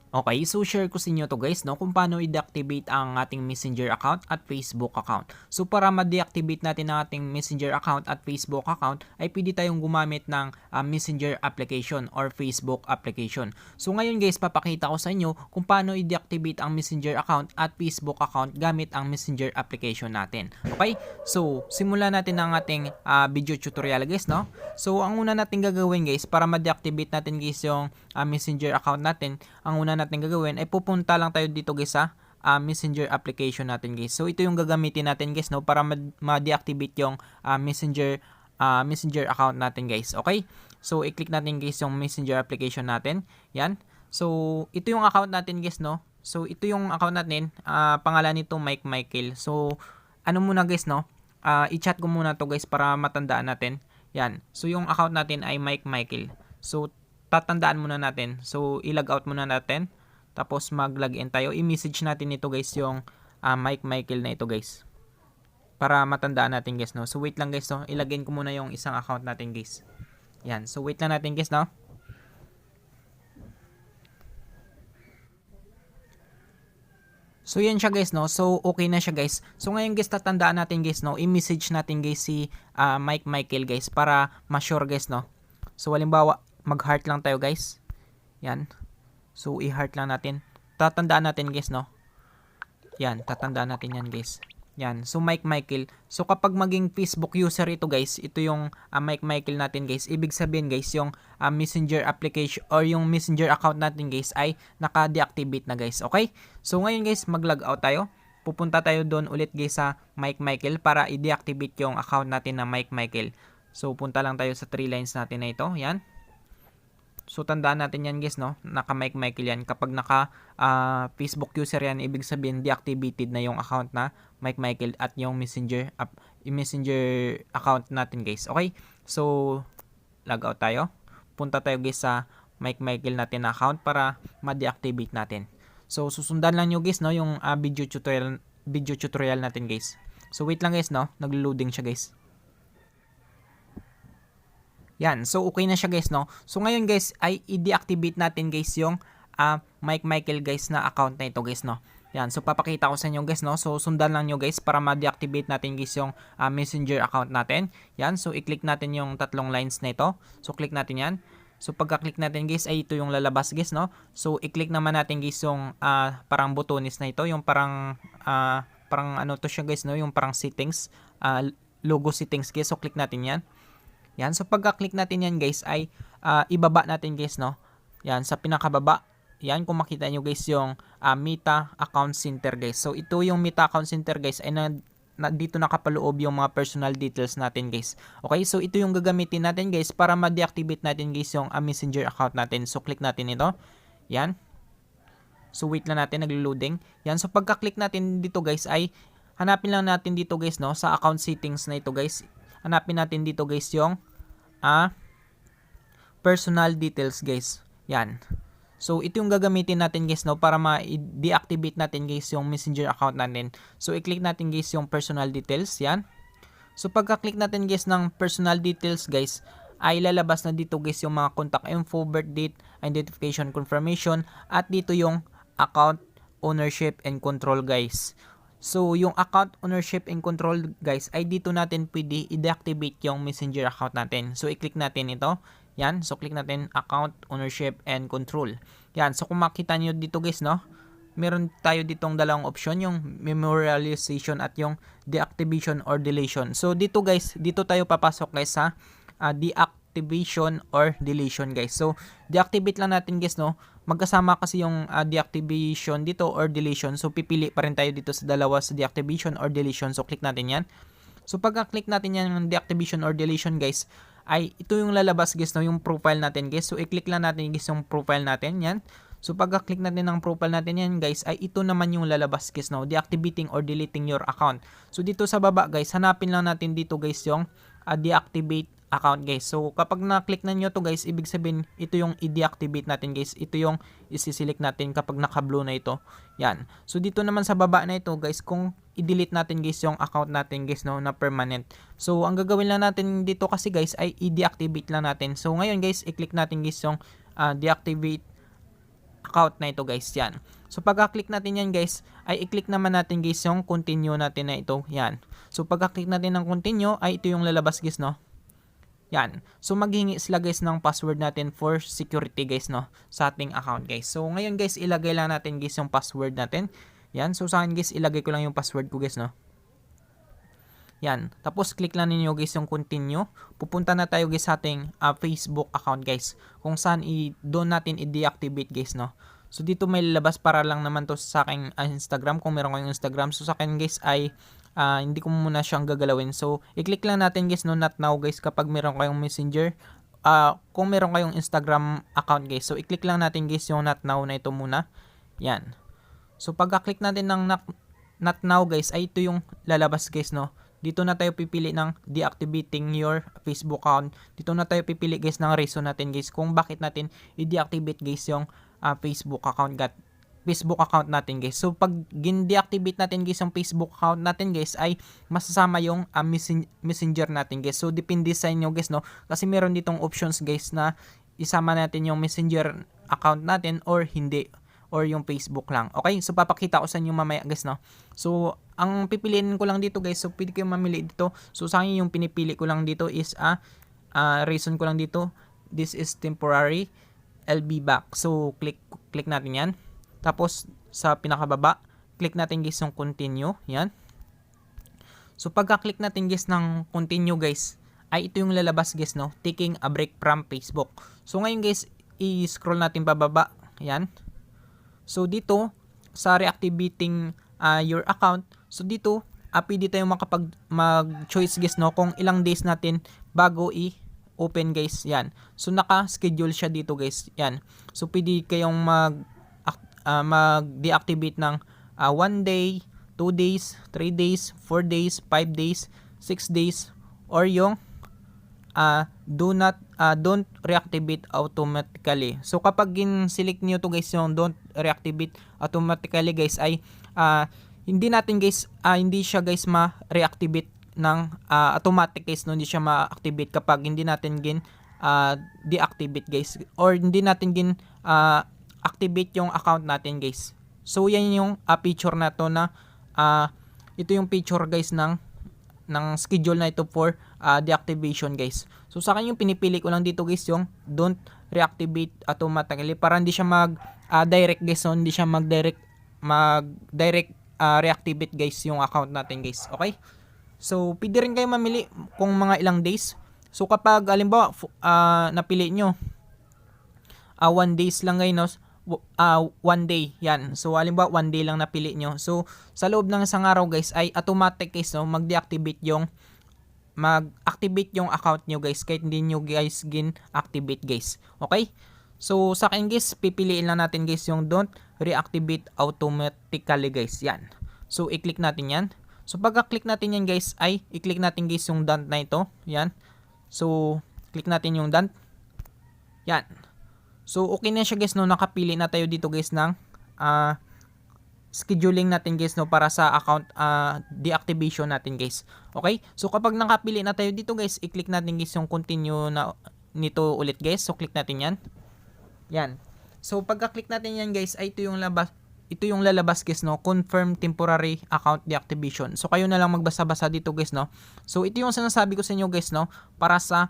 Okay, so share ko sa inyo 'to guys 'no, kung paano i-deactivate ang ating Messenger account at Facebook account. So para ma-deactivate natin ang ating Messenger account at Facebook account ay pwede tayong gumamit ng Messenger application or Facebook application. So ngayon guys, papakita ko sa inyo kung paano i-deactivate ang Messenger account at Facebook account gamit ang Messenger application natin. Okay? So simulan natin ang ating video tutorial guys 'no. So ang una nating gagawin guys para ma-deactivate natin guys yung Messenger account natin, ang una natin gagawin ay pupunta lang tayo dito guys sa Messenger application natin guys. So ito yung gagamitin natin guys no para ma-deactivate yung Messenger account natin guys. Okay? So i-click natin guys yung Messenger application natin. Yan. So ito yung account natin guys no. So ito yung account natin, pangalan nito Mike Michael. So ano muna guys no? I-chat ko muna to guys para matandaan natin. Yan. So yung account natin ay Mike Michael. So tatandaan muna natin. So, i-log out muna natin. Tapos, mag-login tayo. I-message natin ito guys, yung Mike Michael na ito guys. Para matandaan natin guys, no? So, wait lang guys, no? Ilagin ko muna yung isang account natin guys. Yan. So, wait lang natin guys, no? So, yan siya guys, no? So, okay na siya guys. So, ngayon guys, tatandaan natin guys, no? I-message natin guys si Mike Michael guys para ma-sure guys, no? So, halimbawa, mag-heart lang tayo guys. Yan. So, i-heart lang natin. Tatandaan natin guys, no? Yan, tatandaan natin yan guys. Yan. So, Mike Michael. So, kapag maging Facebook user ito guys, ito yung Mike Michael natin guys. Ibig sabihin guys, yung Messenger application or yung Messenger account natin guys ay naka-deactivate na guys. Okay? So, ngayon guys, mag-log out tayo. Pupunta tayo doon ulit guys sa Mike Michael para i-deactivate yung account natin na Mike Michael. So, punta lang tayo sa 3 lines natin na ito. Yan. So, tandaan natin yan guys, no? Naka Mike Michael yan. Kapag naka Facebook user yan, ibig sabihin deactivated na yung account na Mike Michael at yung Messenger account natin guys. Okay? So, log out tayo. Punta tayo guys sa Mike Michael natin na account para ma-deactivate natin. So, susundan lang nyo guys, no? Yung video tutorial natin guys. So, wait lang guys, no? Naglo-loading siya guys. Yan. So, okay na siya guys, no? So, ngayon guys, ay i-deactivate natin guys yung Mike Michael guys na account na ito guys, no? Yan. So, papakita ko sa inyo guys, no? So, sundan lang nyo guys para ma-deactivate natin guys yung Messenger account natin. Yan. So, i-click natin yung tatlong lines na ito. So, click natin yan. So, pagka-click natin guys, ay ito yung lalabas guys, no? So, i-click naman natin guys yung parang butones na ito. Yung parang ano to siya guys, no? Yung parang settings, logo settings guys. So, click natin yan. Yan. So, pagka-click natin yan, guys, ay ibaba natin, guys, no? Yan. Sa pinakababa. Yan. Kung makita nyo, guys, yung Meta Account Center, guys. So, ito yung Meta Account Center, guys, ay dito nakapaloob yung mga personal details natin, guys. Okay? So, ito yung gagamitin natin, guys, para ma-deactivate natin, guys, yung Messenger account natin. So, click natin ito. Yan. So, wait lang natin. Naglo-loading. Yan. So, pagka-click natin dito, guys, ay hanapin lang natin dito, guys, no? Sa account settings na ito, guys. Hanapin natin dito guys yung personal details guys. Yan. So, ito yung gagamitin natin guys, no, para ma-deactivate natin guys yung Messenger account natin. So, i-click natin guys yung personal details. Yan. So, pagka-click natin guys ng personal details guys, ay lalabas na dito guys yung mga contact info, birth date, identification confirmation, at dito yung account ownership and control guys. So, yung account ownership and control guys, ay dito natin pwede i-deactivate yung Messenger account natin. So, i-click natin ito. Yan. So, click natin account ownership and control. Yan. So, kung makita nyo dito guys, no? Meron tayo ditong dalawang option, yung memorialization at yung deactivation or deletion. So, dito guys, dito tayo papasok guys sa deactivation or deletion guys. So, deactivate lang natin guys, no? Magkasama kasi yung deactivation dito or deletion. So, pipili pa rin tayo dito sa dalawa sa deactivation or deletion. So, click natin yan. So, pagka-click natin yan ng deactivation or deletion guys, ay ito yung lalabas guys, no? Yung profile natin guys. So, i-click lang natin guys yung profile natin. Yan. So, pagka-click natin ng profile natin yan guys, ay ito naman yung lalabas guys, no? Deactivating or deleting your account. So, dito sa baba guys, hanapin lang natin dito guys yung deactivate account guys. So, kapag na-click na nyo to guys, ibig sabihin, ito yung i-deactivate natin guys. Ito yung isi-select natin kapag naka-blue na ito. Yan. So, dito naman sa baba na ito guys, kung i-delete natin guys yung account natin guys, no, na permanent. So, ang gagawin lang natin dito kasi guys, ay i-deactivate lang natin. So, ngayon guys, i-click natin guys yung deactivate account na ito guys, yan. So pagka-click natin yan guys, ay i-click naman natin guys yung continue natin na ito, yan. So pagka-click natin ng continue, ay ito yung lalabas guys, no. Yan. So maghihingi sila guys ng password natin for security guys, no, sa ating account guys. So ngayon guys, ilagay lang natin guys yung password natin. Yan. So sa akin guys, ilagay ko lang yung password ko guys, no. Yan. Tapos click lang ninyo guys yung continue. Pupunta na tayo guys sa ating Facebook account guys. Kung saan doon natin i-deactivate guys, no. So dito may lalabas para lang naman to sa aking Instagram kung meron kayong Instagram. So sa akin guys ay hindi ko muna siyang gagalawin. So i-click lang natin guys, no, not now guys kapag meron kayong Messenger. Kung meron kayong Instagram account guys. So i-click lang natin guys yung not now na ito muna. Yan. So pagka-click natin ng not now guys ay ito yung lalabas guys, no. Dito na tayo pipili ng deactivating your Facebook account. Dito na tayo pipili guys ng reason natin guys kung bakit natin i-deactivate guys yung Facebook account natin guys. So pag gin-deactivate natin guys yung Facebook account natin guys ay masasama yung Messenger natin guys. So depende sa inyo guys, no, kasi meron ditong options guys na isama natin yung Messenger account natin or hindi, or yung Facebook lang. Okay? So papakita ko sa inyo mamaya guys, no. So ang pipiliin ko lang dito guys, so pwede kayo mamili dito. So sa akin yung pinipili ko lang dito is reason ko lang dito, this is temporary, I'll be back. So click natin yan. Tapos sa pinakababa, click natin guys yung continue. Yan. So pagka-click natin guys ng continue guys, ay ito yung lalabas guys, no, taking a break from Facebook. So ngayon guys, i-scroll natin pababa. Yan. So dito sa reactivating your account, so dito pwede tayo mag-choice guys, no, kung ilang days natin bago open guys. Yan. So naka-schedule siya dito guys. Yan. So pwede kayong mag-deactivate ng 1 day, 2 days, 3 days, 4 days, 5 days, 6 days, or yung don't reactivate automatically. So kapag select niyo to guys yung don't reactivate automatically guys ay hindi natin guys hindi siya guys ma-reactivate ng automatic guys, no, hindi siya ma-activate kapag hindi natin deactivate guys, or hindi natin activate yung account natin guys. So yan yung picture na to na ito yung picture guys ng schedule na ito for deactivation guys. So sa akin yung pinipili ko lang dito guys yung don't reactivate automatically para hindi siya direct guys, so hindi siya mag-direct reactivate guys yung account natin guys. Okay? So pwede rin kayo mamili kung mga ilang days. So kapag halimbawa napili nyo 1 days lang ngayon, no, 1 day, yan. So halimbawa 1 day lang napili nyo. So sa loob ng isang araw guys ay automatic guys, no, mag-activate yung account nyo guys kahit hindi nyo guys activate guys. Okay? So sa akin guys, pipiliin lang natin guys yung don't reactivate automatically guys. Yan. So i-click natin yan. So pagka-click natin yan guys ay i-click natin guys yung done na ito. Yan. So click natin yung done. Yan. So okay na siya guys, no, nakapili na tayo dito guys ng scheduling natin guys, no, para sa account deactivation natin guys. Okay? So kapag nakapili na tayo dito guys, i-click natin guys yung continue na nito ulit guys. So click natin yan. Yan. So pagka-click natin yan guys, ay ito yung lalabas guys, no, confirm temporary account deactivation. So kayo na lang magbasa-basa dito guys, no. So ito yung sinasabi ko sa inyo guys, no, para sa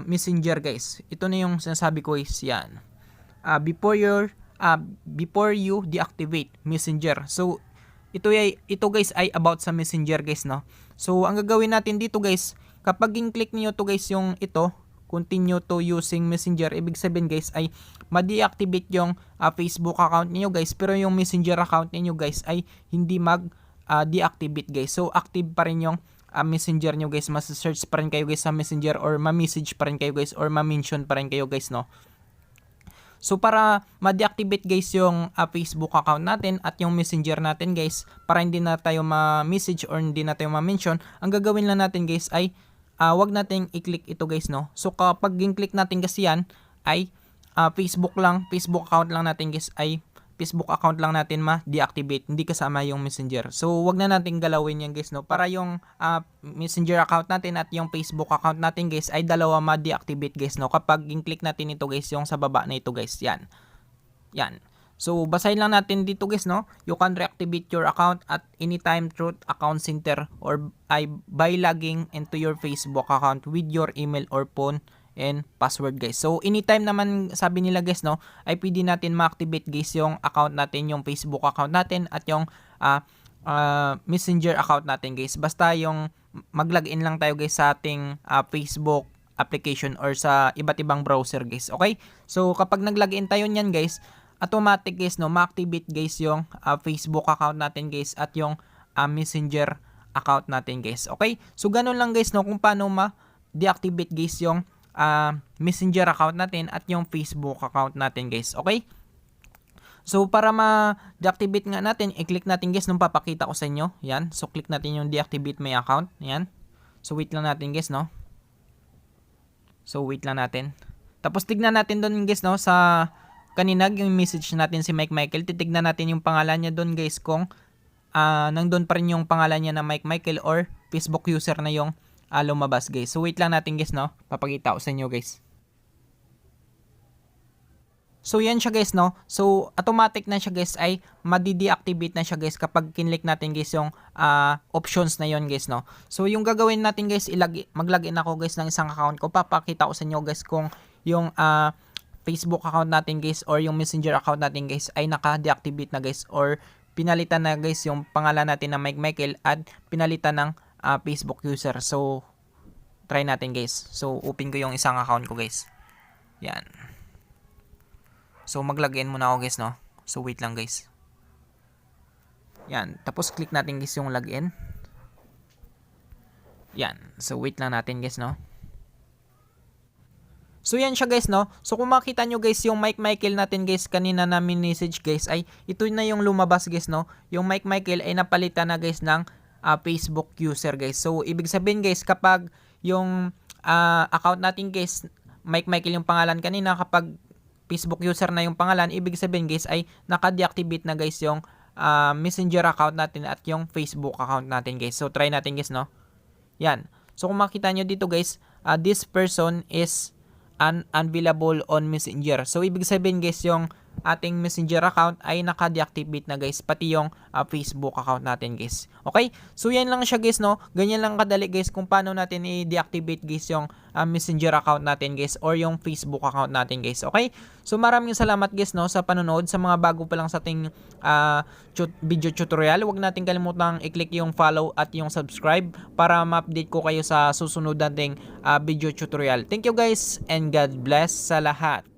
Messenger guys. Ito na yung sinasabi ko guys, yan. Before you deactivate Messenger. So ito guys ay about sa Messenger guys, no. So ang gagawin natin dito guys, kapag click niyo to guys yung ito, continue to using Messenger, ibig sabihin guys ay ma-deactivate yung Facebook account niyo guys, pero yung Messenger account niyo guys ay hindi deactivate guys. So active pa rin yung Messenger nyo guys, mas-search pa rin kayo guys sa Messenger, or ma-message pa rin kayo guys, or ma-mention pa rin kayo guys, no. So para ma-deactivate guys yung Facebook account natin at yung Messenger natin guys, para hindi na tayo ma-message or hindi na tayo ma-mention, ang gagawin lang natin guys ay wag nating i-click ito guys, no. So kapag click natin kasi yan ay Facebook account lang natin guys, ay Facebook account lang natin ma-deactivate, hindi kasama yung Messenger. So wag na nating galawin yan guys, no, para yung Messenger account natin at yung Facebook account natin guys ay dalawa ma-deactivate guys, no, kapag click natin ito guys yung sa baba na ito guys. Yan. Yan. So, basahin lang natin dito guys, no? You can reactivate your account at anytime through account center or by logging into your Facebook account with your email or phone and password guys. So, anytime naman sabi nila guys, no? Ay pwede natin ma-activate guys yung account natin, yung Facebook account natin at yung Messenger account natin guys. Basta yung mag-login lang tayo guys sa ating Facebook application or sa iba't ibang browser guys. Okay? So, kapag nag-login tayo niyan guys, automatic guys, no, ma-activate guys yung Facebook account natin guys at yung Messenger account natin guys. Okay? So ganun lang guys, no, kung paano ma-deactivate guys yung Messenger account natin at yung Facebook account natin guys. Okay? So para ma-deactivate nga natin, i-click natin guys nung papakita ko sa inyo. Yan. So click natin yung deactivate my account. Yan. So wait lang natin guys, no. So wait lang natin. Tapos tignan natin doon guys, no, sa kanina yung message natin si Mike Michael, titignan natin yung pangalan niya doon guys kung nandun pa rin yung pangalan niya na Mike Michael or Facebook user na yung lumabas guys. So wait lang natin guys, no. Papakita ko sa inyo guys. So yan siya guys, no. So automatic na siya guys ay madi-deactivate na siya guys kapag kinlik natin guys yung options na yon guys, no. So yung gagawin natin guys, mag-login ako guys ng isang account ko. Papakita ko sa inyo guys kung yung Facebook account natin guys or yung Messenger account natin guys ay naka-deactivate na guys or pinalitan na guys yung pangalan natin na Mike Michael at pinalitan ng Facebook user. So try natin guys. So open ko yung isang account ko guys. Yan. So mag-login muna ako guys, no. So wait lang guys. Yan. Tapos click natin guys yung login. Yan. So wait lang natin guys, no. So yan siya guys, no. So kung makita nyo guys yung Mike Michael natin guys kanina na message guys ay ito na yung lumabas guys, no. Yung Mike Michael ay napalitan na guys ng Facebook user guys. So ibig sabihin guys kapag yung account natin guys Mike Michael yung pangalan kanina, kapag Facebook user na yung pangalan, ibig sabihin guys ay naka-deactivate na guys yung Messenger account natin at yung Facebook account natin guys. So try natin guys, no. Yan. So kung makita nyo dito guys, this person is unavailable on Messenger. So ibig sabihin guys yung ating Messenger account ay naka-deactivate na guys, pati yung Facebook account natin guys. Okay? So yan lang siya guys, no. Ganyan lang kadali guys kung paano natin i-deactivate guys yung Messenger account natin guys or yung Facebook account natin guys. Okay? So maraming salamat guys, no, sa panonood. Sa mga bago pa lang sa ating video tutorial, huwag natin kalimutang i-click yung follow at yung subscribe para ma-update ko kayo sa susunod nating video tutorial. Thank you guys and God bless sa lahat.